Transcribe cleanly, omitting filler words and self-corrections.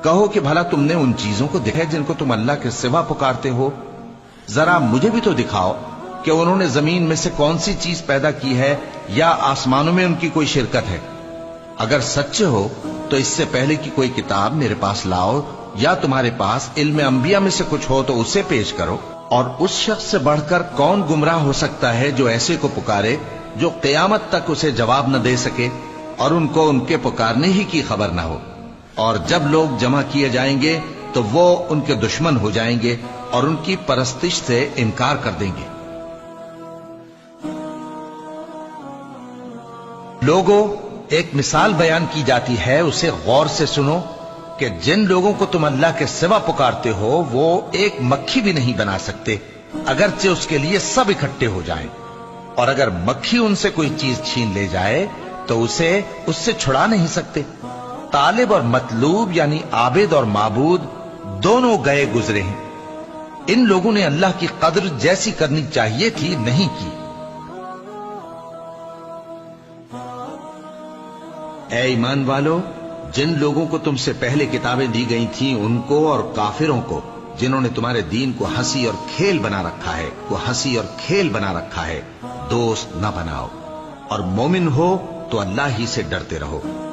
کہو کہ بھلا تم نے ان چیزوں کو دیکھا ہے جن کو تم اللہ کے سوا پکارتے ہو؟ ذرا مجھے بھی تو دکھاؤ کہ انہوں نے زمین میں سے کون سی چیز پیدا کی ہے یا آسمانوں میں ان کی کوئی شرکت ہے؟ اگر سچے ہو تو اس سے پہلے کی کوئی کتاب میرے پاس لاؤ، یا تمہارے پاس علم انبیاء میں سے کچھ ہو تو اسے پیش کرو۔ اور اس شخص سے بڑھ کر کون گمراہ ہو سکتا ہے جو ایسے کو پکارے جو قیامت تک اسے جواب نہ دے سکے اور ان کو ان کے پکارنے ہی کی خبر نہ ہو۔ اور جب لوگ جمع کیے جائیں گے تو وہ ان کے دشمن ہو جائیں گے اور ان کی پرستش سے انکار کر دیں گے۔ لوگوں، ایک مثال بیان کی جاتی ہے، اسے غور سے سنو کہ جن لوگوں کو تم اللہ کے سوا پکارتے ہو وہ ایک مکھی بھی نہیں بنا سکتے اگرچہ اس کے لیے سب اکٹھے ہو جائیں، اور اگر مکھی ان سے کوئی چیز چھین لے جائے تو اسے اس سے چھڑا نہیں سکتے۔ طالب اور مطلوب یعنی عابد اور معبود دونوں گئے گزرے ہیں۔ ان لوگوں نے اللہ کی قدر جیسی کرنی چاہیے تھی نہیں کی۔ اے ایمان والو، جن لوگوں کو تم سے پہلے کتابیں دی گئی تھیں ان کو اور کافروں کو جنہوں نے تمہارے دین کو ہنسی اور کھیل بنا رکھا ہے دوست نہ بناؤ، اور مومن ہو تو اللہ ہی سے ڈرتے رہو۔